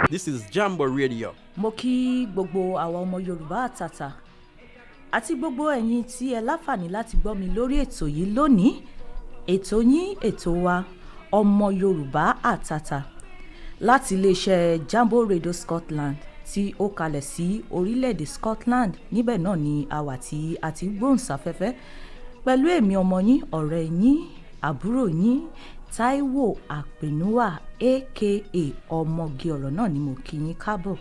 This is Jambo Radio. Mo kí gbogbo àwọn ọmọ Yorùbá àtàtà àti gbogbo ẹ̀yin tí ẹ láǹfààní láti gbọ́ mi lórí ètò yìí lónìí. Ètò yín, ètò wa Ọmọ Yorùbá Àtàtà láti iléeṣẹ́ Jambo Radio Scotland tí ó kalẹ̀ sí orílẹ̀-èdè Scotland. Níbẹ̀ náà ni a wà tí a ti gbóhùnsáfẹ́fẹ́ pẹ̀lú èmi ọmọ yín, ọ̀rẹ́ yín, àbúrò yín Taiwo Àpènúwà aka ọmọge ọ̀rọ̀ náà ni mo kí yín káàbọ̀.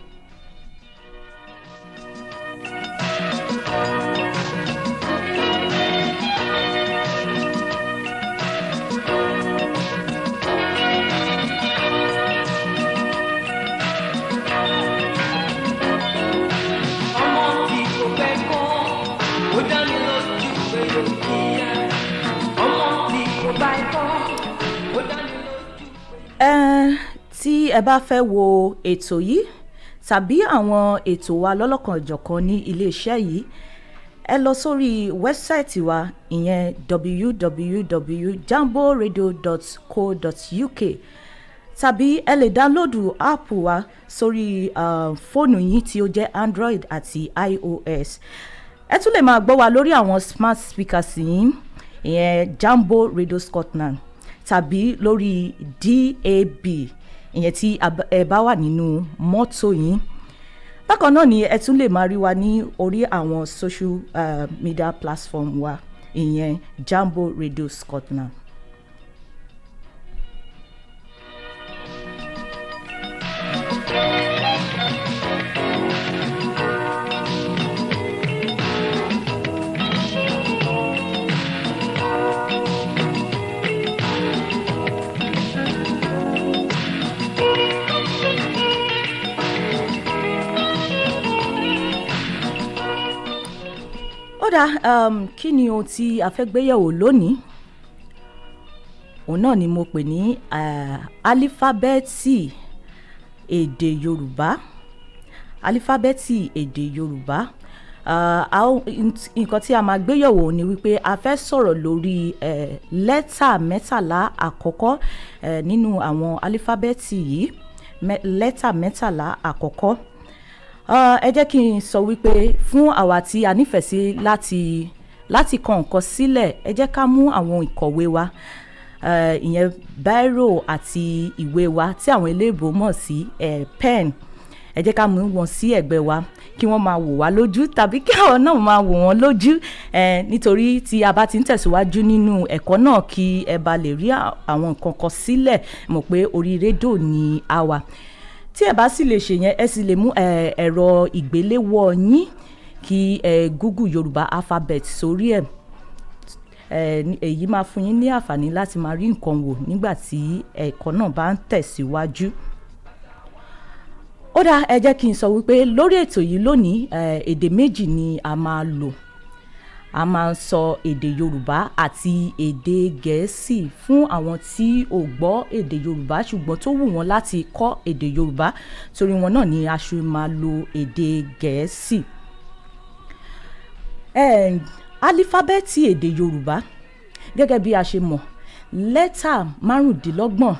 Tí ẹ bá fẹ́ wo ètò yìí tàbí àwọn ètò wa lọ́lọ́kan-ò-jọ̀kan ní iléeṣẹ́ yìí, ẹ lọ sórí wẹ́bsáìtì wa, ìyẹn www.jamboradio.co.uk, tàbí ẹ lè dáńlódù áàpù wa sórí fóònù yín tí ó jẹ́ Android àti iOS. Ẹ tún lè máa gbọ́ wa lórí àwọn smart speakers yìí, ìyẹn Jambo Radio Scotland, tàbí lórí DAB, ìyẹn tí ẹ bá wà nínú mọ́tò yín. Bákan náà ni ẹ tún lè máa rí wa ní orí àwọn social media platform wa, ìyẹn Jambo Radio Scotland. Kí ni ohun tí a fẹ́ gbéyẹ̀wò lónìí? Òun náà ni mo pè ní alifábẹ́ẹ̀tì èdè Yorùbá. Alifábẹ́ẹ̀tì èdè Yorùbá. Nǹkan tí a máa gbéyẹ̀wò ni wípé a fẹ́ sọ̀rọ̀ lórí lẹ́tà mẹ́tàlá àkọ́kọ́ nínú àwọn alifábẹ́ẹ̀tì yìí. Lẹ́tà mẹ́tàlá àkọ́kọ́. Ẹ jẹ́ kí n sọ wípé fún àwa tí a nífẹ̀ẹ́ sí láti kọ nǹkan sílẹ̀, ẹ jẹ́ ká mú àwọn ìkọ̀wé wa, ìyẹn bírò àti ìwé wa tí àwọn eléèbó mọ̀ sí pen. Ẹ jẹ́ ká mú wọn sí ẹ̀gbẹ́ wa kí wọ́n máa wò wá lójú, tàbí kí àwọn náà máa wò wọ́n lójú, nítorí tí a bá ti ń tẹ̀síwájú nínú ẹ̀kọ́ náà kí ẹ bá lè rí àwọn nǹkan kan sílẹ̀, mọ̀ pé orí rédíò ni a wà. Tí ẹ bá sì lè ṣe yẹn, ẹ sì lè mú ẹ̀rọ ìgbéléwọ́ yín kí Google Yorùbá alphabet sórí ẹ̀. Èyí máa fún yín ní àǹfààní láti máa rí nǹkan wò nígbà tí ẹ̀kọ́ náà bá ń tẹ̀síwájú. Ó dáa, ẹ jẹ́ kí n sọ wípé lórí ètò yìí lónìí, èdè méjì ni a máa lò. A máa ń sọ èdè Yorùbá àti èdè Gẹ̀ẹ́sì fún àwọn tí ò gbọ́ èdè Yorùbá ṣùgbọ́n tó wù wọ́n láti kọ́ èdè Yorùbá, torí wọn náà ni a ṣe máa lo èdè Gẹ̀ẹ́sì. Alifábẹ́ẹ̀tì èdè Yorùbá, gẹ́gẹ́ bí a ṣe mọ̀, lẹ́tà 25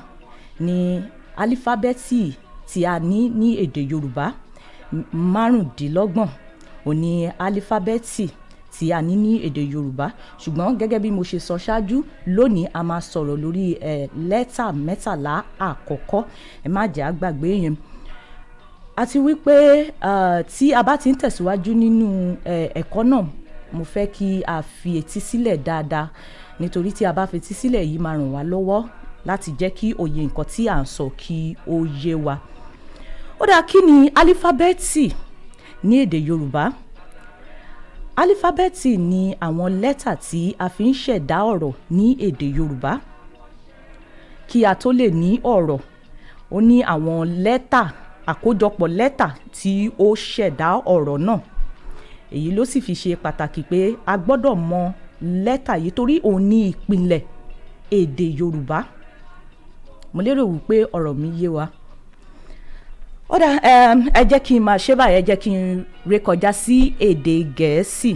ni alifábẹ́ẹ̀tì tí a ní èdè Yorùbá. 25 òní alifábẹ́ẹ̀tì tí a ní èdè Yorùbá, ṣùgbọ́n gẹ́gẹ́ bí mo ṣe sọ ṣáájú, lónìí a máa sọ̀rọ̀ lórí lẹ́tà mẹ́tàlá àkọ́kọ́. Ẹ má jẹ́ á gbàgbé yẹn. Àti wípé tí a bá ti ń tẹ̀síwájú nínú ẹ̀kọ́ náà, mo fẹ́ kí a fi etí sílẹ̀ dáadáa, nítorí tí a bá fi etí sílẹ̀ yìí máa ràn wá lọ́wọ́ láti jẹ́ kí òye nǹkan tí à ń sọ kí ó yé wa. Ó dáa, kí ni alifábẹ́ẹ̀tì ní èdè Yorùbá? Alifábẹ́ẹ̀tì ni àwọn lẹ́tà tí a fi ń ṣẹ̀dá ọ̀rọ̀ ní èdè Yorùbá. Kí a tó lè ní ọ̀rọ̀, ó ní àwọn lẹ́tà, àkójọpọ̀ lẹ́tà tí ó ṣẹ̀dá ọ̀rọ̀ náà. Èyí ló sì fi ṣe pàtàkì pé a gbọ́dọ̀ mọ lẹ́tà yìí torí òun ní ìpìlẹ̀ èdè Yorùbá. Mo lérò wípé ọ̀rọ̀ mi yé wa. Ó dáa, ẹ jẹ́ kí n máa ṣe báyìí, ẹ jẹ́ kí n rékọjá sí èdè Gẹ̀ẹ́sì.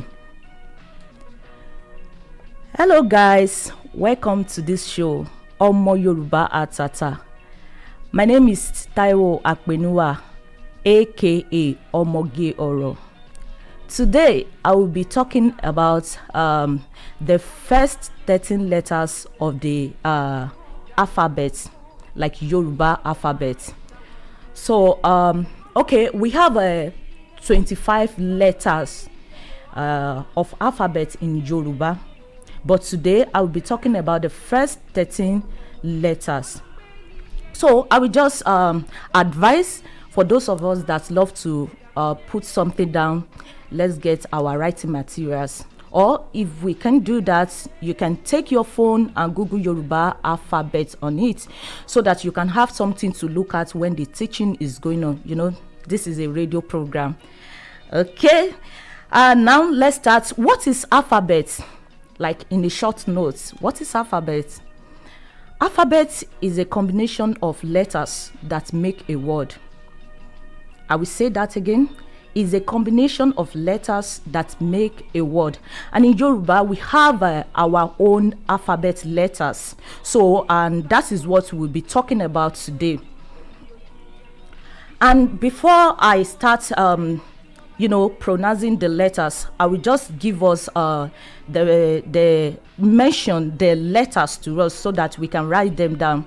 Hello guys, welcome to this show Omo Yoruba Atata. My name is Taiwo Akpenuwa, aka Omoge Oro. Today, I will be talking about the first 13 letters of the alphabet, like Yoruba alphabet. So, okay, we have 25 letters of alphabet in Yoruba, but today I will be talking about the first 13 letters. So I will just advise for those of us that love to put something down, let's get our writing materials. Or if we can do that, you can take your phone and Google Yoruba alphabet on it so that you can have something to look at when the teaching is going on. You know, this is a radio program. Okay, now let's start. What is alphabet? Like in the short notes, what is alphabet? Alphabet is a combination of letters that make a word. I will say that again. Is a combination of letters that make a word. And in Yoruba, we have our own alphabet letters. So, and that is what we'll be talking about today. And before I start, pronouncing the letters, I will just give us mention the letters to us so that we can write them down.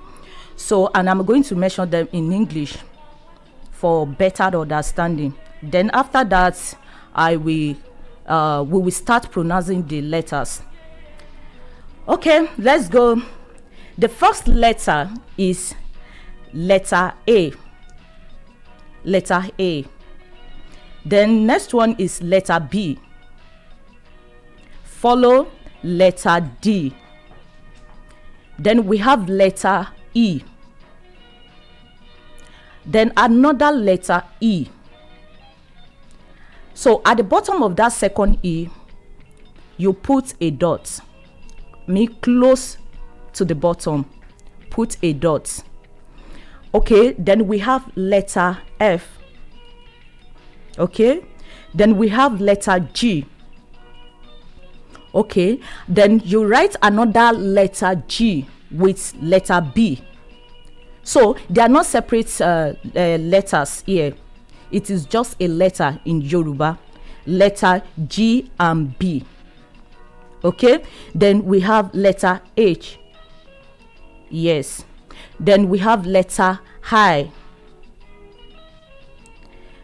So, and I'm going to mention them in English for better understanding. Then after that, we will start pronouncing the letters. Okay, let's go. The first letter is letter A. Letter A. Then next one is letter B. Follow letter D. Then we have letter E. Then another letter E. So at the bottom of that second E, you put a dot. Close to the bottom, put a dot. Okay, then we have letter F. Okay, then we have letter G. Okay, then you write another letter G with letter B. So they are not separate letters here. It is just a letter in Yoruba, letter G and B. Okay, then we have letter H. Yes, then we have letter I.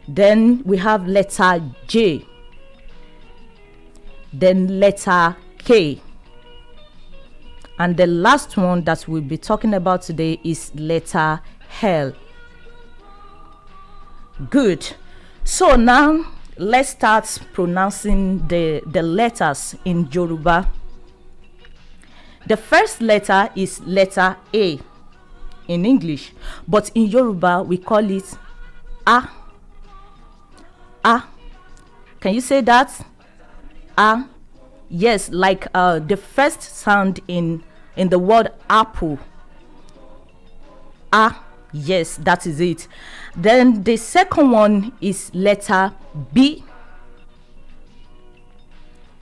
Then we have letter J. Then letter K. And the last one that we'll be talking about today is letter L. Good. So now let's start pronouncing the letters in Yoruba. The first letter is letter A in English, but in Yoruba we call it A. A. Can you say that? A. Yes, like the first sound in the word apple. A. Yes, that is it. Then the second one is letter B.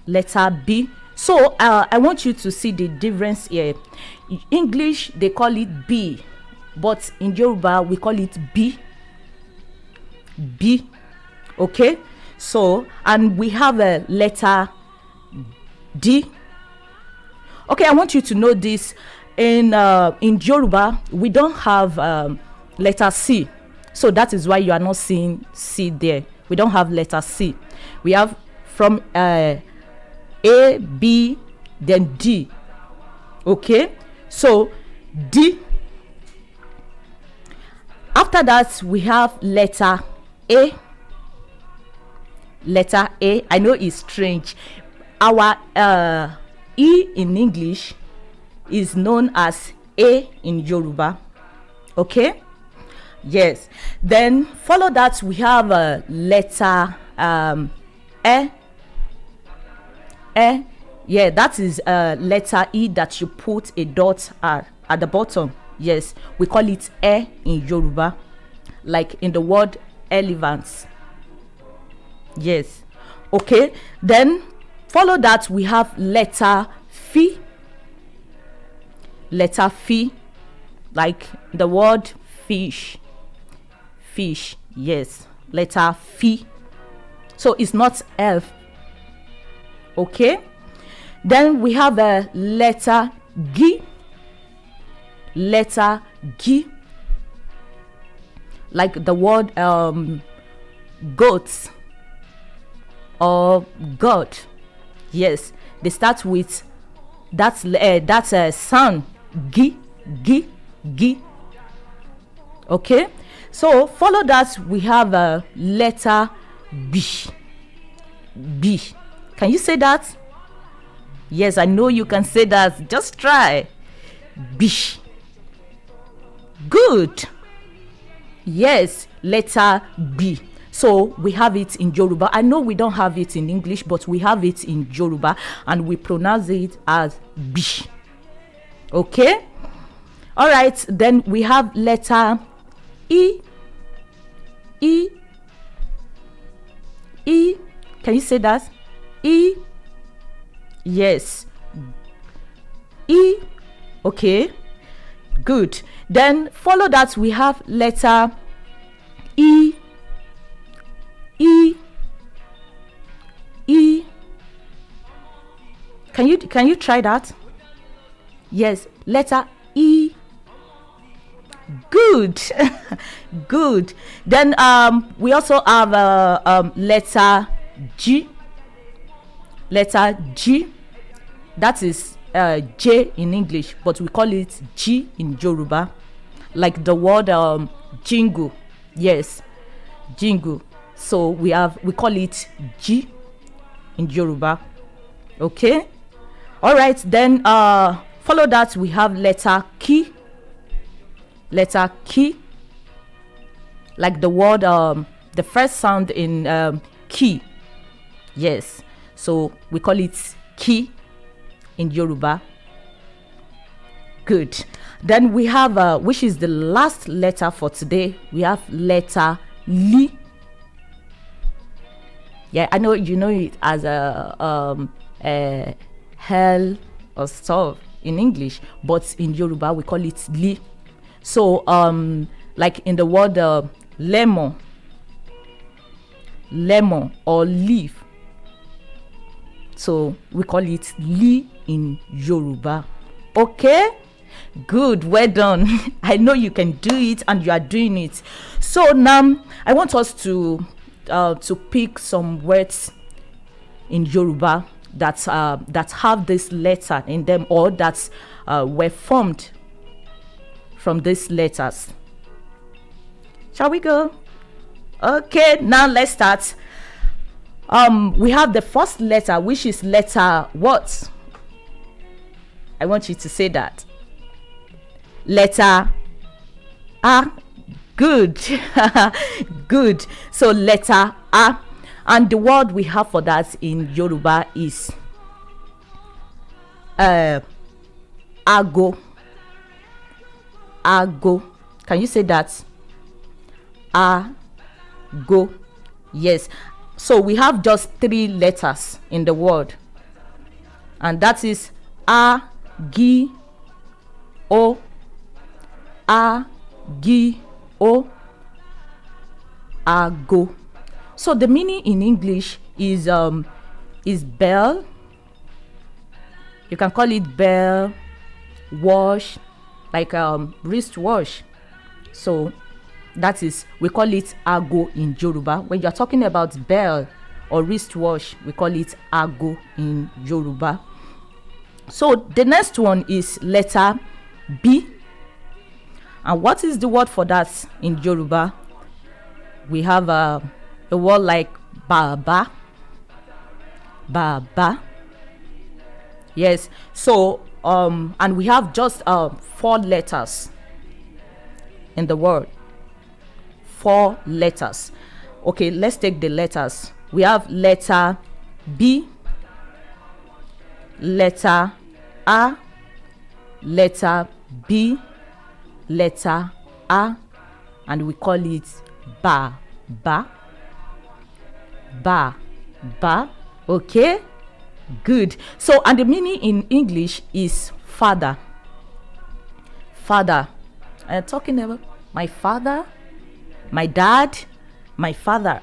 Letter B. So I want you to see the difference here. In English they call it B, but in Yoruba we call it B. B. Okay. So, and we have a letter D. Okay, I want you to know this. In Yoruba, we don't have letter C. So that is why you are not seeing C there. We don't have letter C. We have from A, B, then D. Okay, so D. After that, we have letter A. Letter A. I know it's strange. Our E in English is known as A in Yoruba. Okay, yes. Then follow that we have a letter E. Yeah, that is letter E that you put a dot at the bottom. Yes, we call it E in Yoruba, like in the word elephants. Yes. Okay, then follow that we have letter F. Letter F. like the word fish. Fish, yes, letter F. So it's not F. Okay. Then we have a letter G. Letter G. Like the word goats or God. Yes, they start with that's sound G. Okay. So follow that, we have a letter B. B. Can you say that? Yes, I know you can say that. Just try. B. Good. Yes, letter B. So we have it in Yoruba. I know we don't have it in English, but we have it in Yoruba and we pronounce it as B. Okay? All right, then we have letter E. E. E. Can you say that? E. Yes. E. Okay. Good. Then follow that, we have letter E. E. E. Can you try that? Yes, letter E. Good. Good. Then we also have letter G. Letter G. That is J in English, but we call it G in Yoruba. Like the word jingle. Yes, jingle. So we call it G in Yoruba. Okay. All right. Then follow that, we have letter K. Letter K. Like the word the first sound in key. Yes. So we call it key in Yoruba. Good. Then we have which is the last letter for today, we have letter L. Yeah, I know you know it as a hell or stuff in English, but in Yoruba we call it L. So like in the word lemon or leaf, so we call it L in Yoruba. Okay, good, well done. I know you can do it and you are doing it. So now I want us to pick some words in Yoruba that have this letter in them, or that were formed from these letters. Shall we go? Okay, now let's start. We have the first letter, which is letter what? I want you to say that. Letter A. Good. Good. So letter A, and the word we have for that in Yoruba is ago. Ago. Can you say that? Ago. Yes. So we have just 3 letters in the word, and that is A, G, O. A, G, O. Ago. So the meaning in English is bell. You can call it bell, wash, like wrist wash. So that is, we call it ago in Yoruba. When you're talking about bell or wristwatch, we call it ago in Yoruba. So the next one is letter B. And what is the word for that in Yoruba? We have a word like baba. Baba. Yes. So and we have just 4 letters in the word. 4 letters. Okay, let's take the letters. We have letter B, letter A, letter B, letter A, and we call it ba. Okay, good. So, and the meaning in English is father. talking about my father, my dad, my father.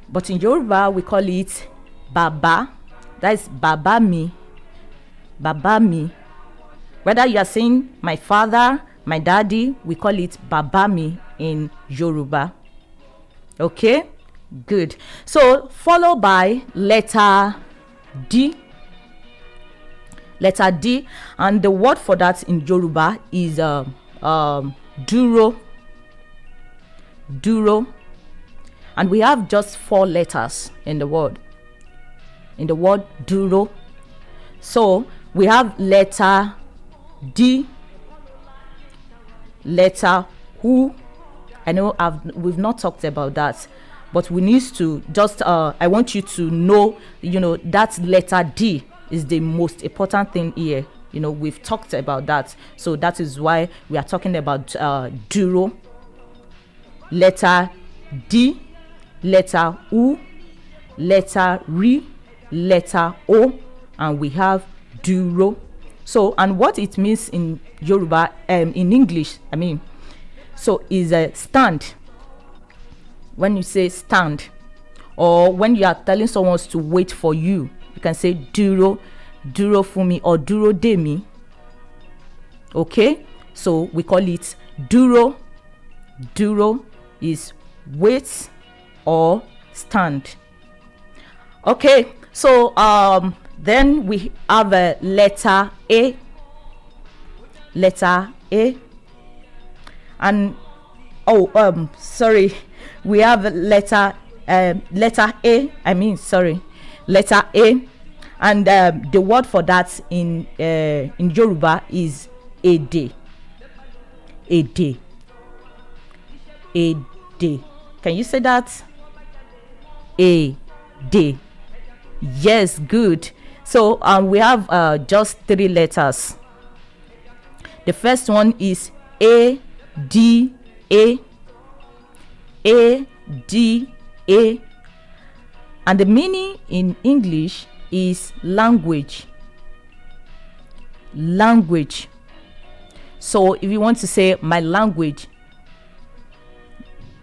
But in Yoruba, we call it Baba. That is Baba mi. Baba mi. Whether you are saying my father, my daddy, we call it Baba mi in Yoruba. Okay? Good. So, followed by letter D. Letter D. And the word for that in Yoruba is duro. Duro. And we have just 4 letters in the word. In the word duro. So we have letter D, letter U. I know we've not talked about that, but we need to just I want you to know, that letter D is the most important thing here. We've talked about that, so that is why we are talking about duro. Letter D, letter U, letter R, letter O, and we have duro. So, and what it means in Yoruba, in English, so is a stand. When you say stand, or when you are telling someone to wait for you, you can say duro for me, or duro de mi. Okay, so we call it duro. Duro is wait or stand. Okay, so then we have a letter A. Letter A. And we have a letter A. Letter A. And the word for that in Yoruba is ede. Ede. Ede. Can you say that? Ede. Yes, good. So we have just 3 letters. The first one is A D A. A D A. And the meaning in English is language. Language. So if you want to say my language,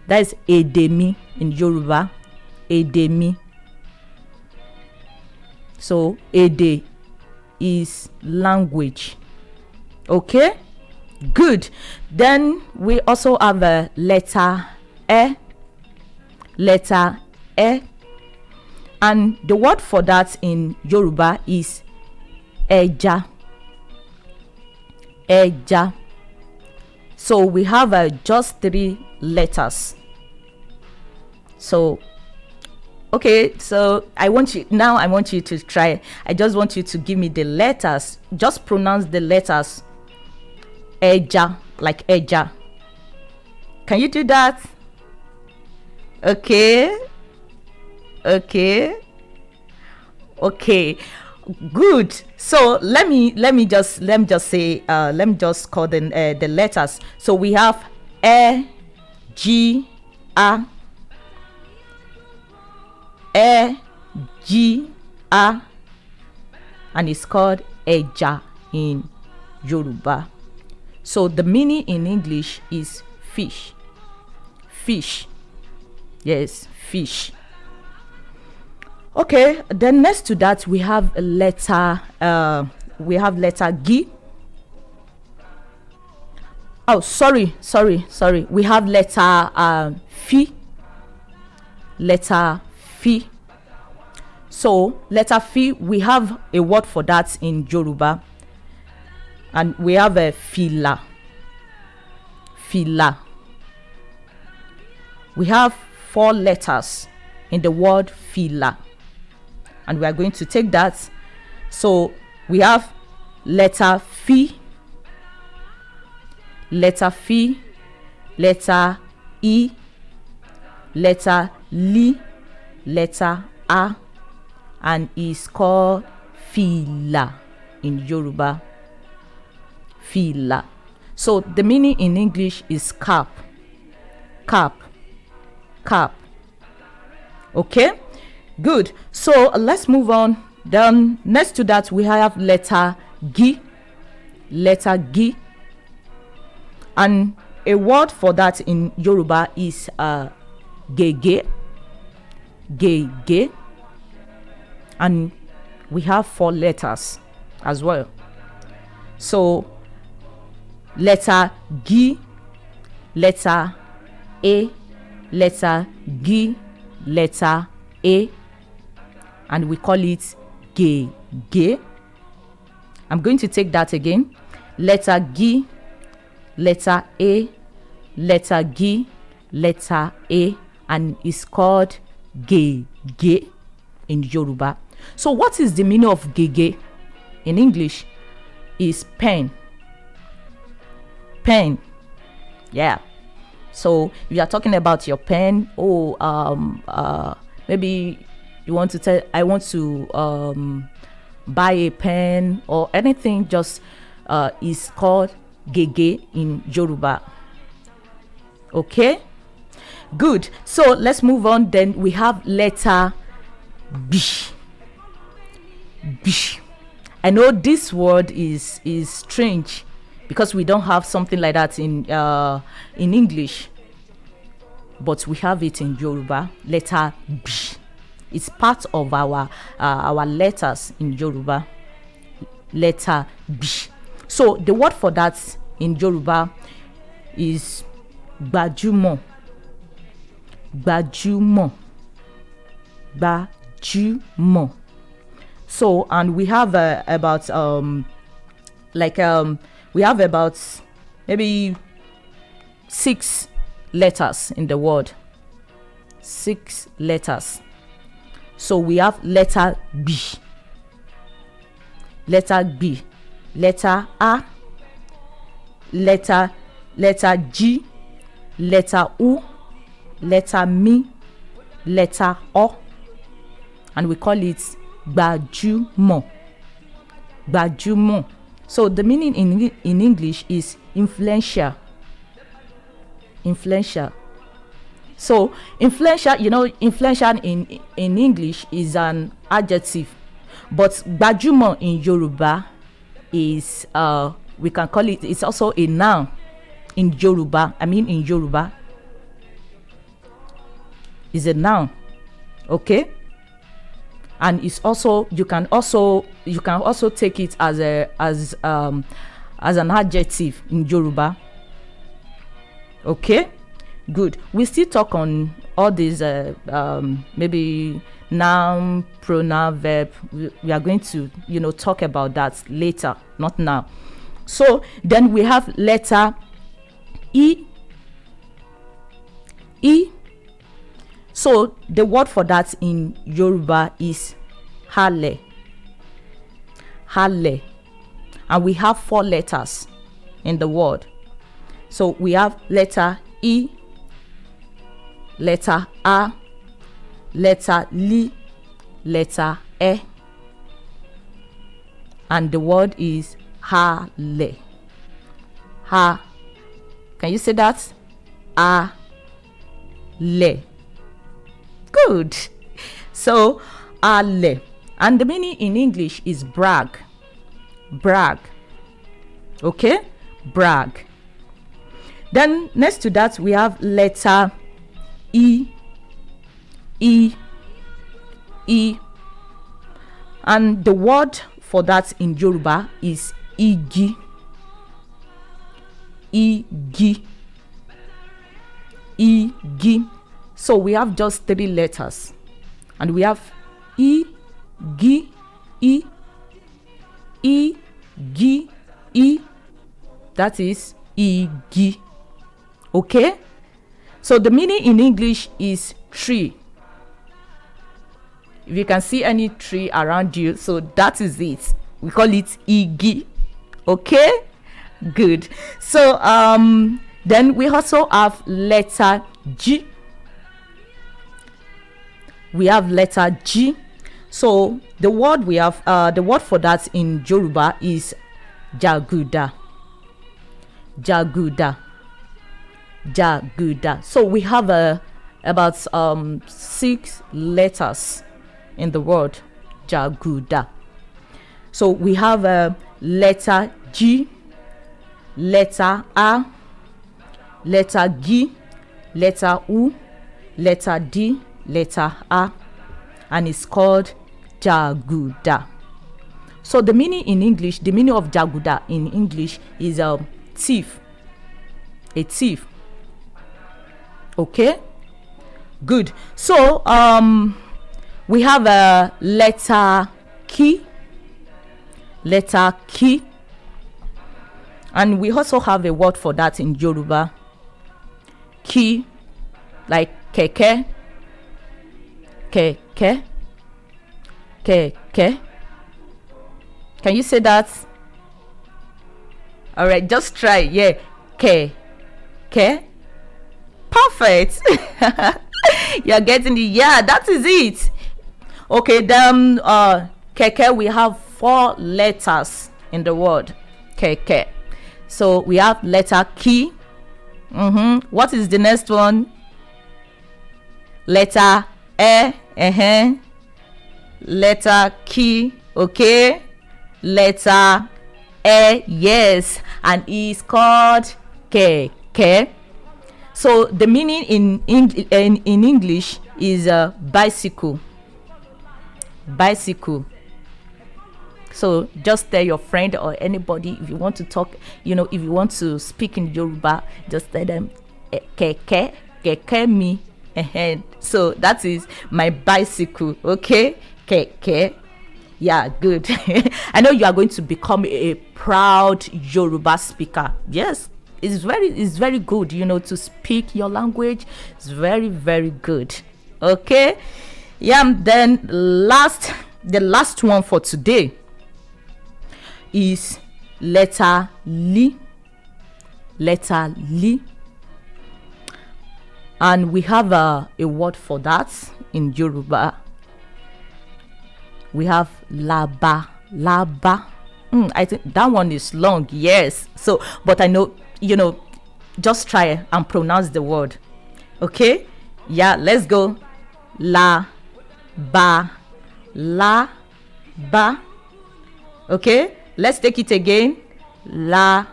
that is edemi in Yoruba. Edemi. So ede is language. Okay, good. Then we also have a letter E. Letter E. And the word for that in Yoruba is eja. Eja. So we have just 3 letters. So okay, so I want you to try. I just want you to give me the letters. Just pronounce the letters. Eja, like eja. Can you do that? Okay. Good. So let me just call the letters. So we have E, G, A. E, G, A, and it's called eja in Yoruba. So the meaning in English is fish. Fish. Yes, fish. Okay, then next to that we have a letter G. Oh, sorry. We have letter Fi. Letter Fi. So letter Fi, we have a word for that in Yoruba, and we have a fila. Fila. We have 4 letters in the word fila, and we are going to take that. So we have letter Fi, letter Fi, letter E, letter Li, letter A, and is called fila in Yoruba. Fila. So the meaning in English is cap. Cap. Cap. Okay, good. So let's move on. Then next to that we have letter G. Letter G. And a word for that in Yoruba is gege, gege, and we have 4 letters as well. So letter G, letter A, letter G, letter A, and we call it gege. I'm going to take that again. Letter G, letter A, letter G, letter A, and it's called gege in Yoruba. So what is the meaning of gege in English? Is pen. Pen. Yeah. So if you are talking about your pen, maybe you want to tell, I want to buy a pen or anything, just is called gege in Yoruba. Okay, good. So let's move on. Then we have letter B. B. I know this word is strange because we don't have something like that in English, but we have it in Yoruba. Letter B. It's part of our letters in Yoruba. Letter B. So the word for that in Yoruba is gbajumo. Gbajumo. Gbajumo. So, and we have about we have about maybe 6 letters in the word. 6 letters. So we have letter B, letter B, letter A, letter G, letter U, letter M, letter O, and we call it gbajumo. Gbajumo. So the meaning in English is influential. Influential. So influential, influential in English is an adjective, but gbajumo in Yoruba is we can call it, it's also a noun in Yoruba. In Yoruba is a noun. Okay, and it's also, you can also take it as an adjective in Yoruba. Okay, good. We still talk on all these maybe noun, pronoun, verb. We are going to talk about that later, not now. So then we have letter E. E. So the word for that in Yoruba is hale. Hale. And we have 4 letters in the word. So we have letter E, letter A, letter L, letter E, and the word is hale. Ha. Can you say that? A le. Good. So ale, and the meaning in English is brag. Brag. Okay, brag. Then next to that we have letter E. E. E. And the word for that in Yoruba is igi. Igi. Igi. So we have just 3 letters, and we have E, G, E, E, G, E. That is igi. Okay, so the meaning in English is tree. If you can see any tree around you, so that is it. We call it igi. Okay, good. So then we also have letter G. We have letter G. So the word we have, the word for that in Yoruba is jaguda. Jaguda. Jaguda. So we have about 6 letters in the word jaguda. So we have letter G, letter A, letter G, letter U, letter D, letter A, and it's called Jaguda. So the meaning in English, the meaning of Jaguda in English is thief, a thief. Okay, good. So we have a letter K, and we also have a word for that in Yoruba. Ki, like keke. Can you say that? All right, just try. Yeah, perfect. You're getting it. Yeah, that is it. Okay, then keke, we have 4 letters in the word keke. So we have letter K. What is the next one? Letter E. Letter K. Okay, letter E. Yes, and it's called keke. So the meaning in English is bicycle. So just tell your friend or anybody, if you want to talk, if you want to speak in Yoruba, just tell them keke me. So that is my bicycle. Okay, keke. Yeah, good. I know you are going to become a proud Yoruba speaker. Yes, it's very good, to speak your language. It's very, very good. Okay, yeah. Then the last one for today is letter Li. And we have a word for that in Yoruba. We have laba. I think that one is long. Yes. So, but I know, just try and pronounce the word. Okay. Yeah. Let's go. La ba. Okay. Let's take it again. La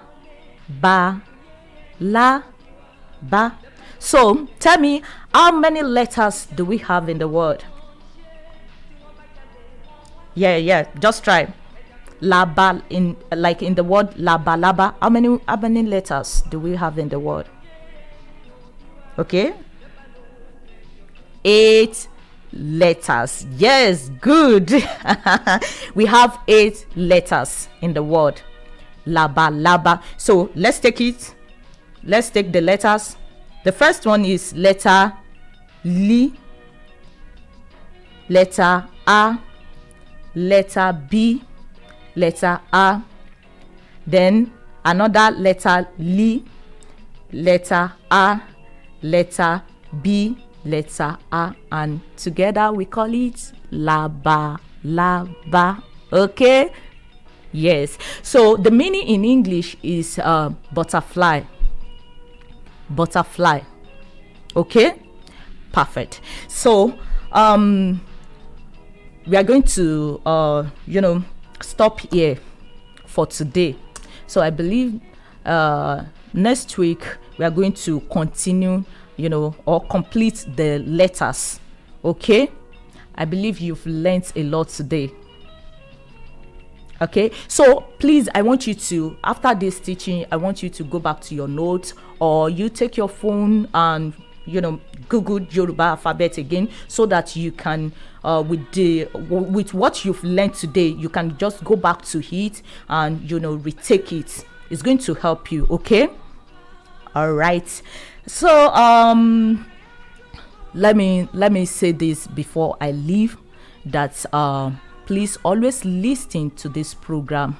ba. So tell me, how many letters do we have in the word? Yeah, just try. Laba, in the word laba. How many letters do we have in the word? Okay, 8 letters. Yes, good. We have 8 letters in the word laba. So let's take the letters. The first one is letter Li, letter A, letter B, letter A, then another letter Li, letter A, letter B, letter A, and together we call it laba. Okay, yes. So the meaning in English is butterfly. Okay, perfect. So we are going to stop here for today. So I believe next week we are going to continue, or complete the letters. Okay, I believe you've learned a lot today. Okay, so please, I want you to, after this teaching, I want you to go back to your notes, or you take your phone and Google Yoruba alphabet again, so that you can with what you've learned today, you can just go back to it and retake it. It's going to help you. Okay, all right. So let me say this before I leave, that please always listen to this program,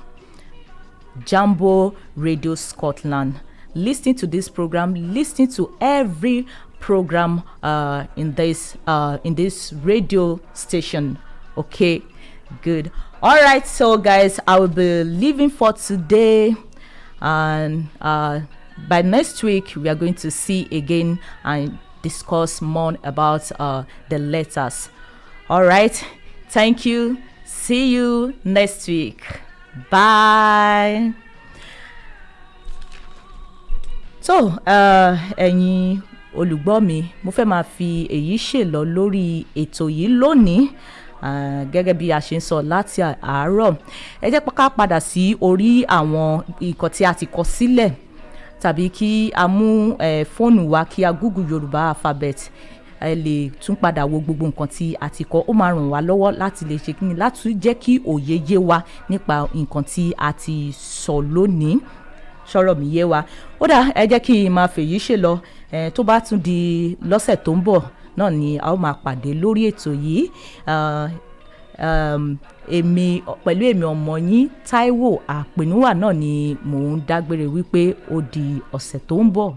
Jambo Radio Scotland. Listen to this program. Listen to every program in this radio station. Okay, good. All right. So, guys, I will be leaving for today, and by next week we are going to see again and discuss more about the letters. All right. Thank you. See you next week. Bye. So ẹ̀yin olùgbọ́ mi, mo fẹ́ máa fi èyí ṣèlọ lórí ètò yìí lónìí. Gẹ́gẹ́ bí a ṣe ń sọ láti àárọ̀, ẹ jẹ́ ká padà sí orí àwọn nǹkan tí a ti kọ sílẹ̀, tàbí kí a mú fóònù wa kí a Google Yorùbá alphabet. Ẹ lè tún padà wo gbogbo nǹkan tí a ti kọ. Ó máa ràn wá lọ́wọ́ láti lè ṣe kíni, láti jẹ́ kí òye yé wa nípa nǹkan tí a ti sọ lónìí. Sọ̀rọ̀ mi yé wa. Ó dà, ẹ jẹ́ kí n máa fèyí ṣe lọ. Tó bá tún di lọ́sẹ̀ tó ń bọ̀ náà ni a ó máa pàdé lórí ètò yìí. Pẹ̀lú èmi ọmọ yín Taiwo Àpènúwà náà ni mò ń dágbére wípé ó di ọ̀sẹ̀ tó ń bọ̀.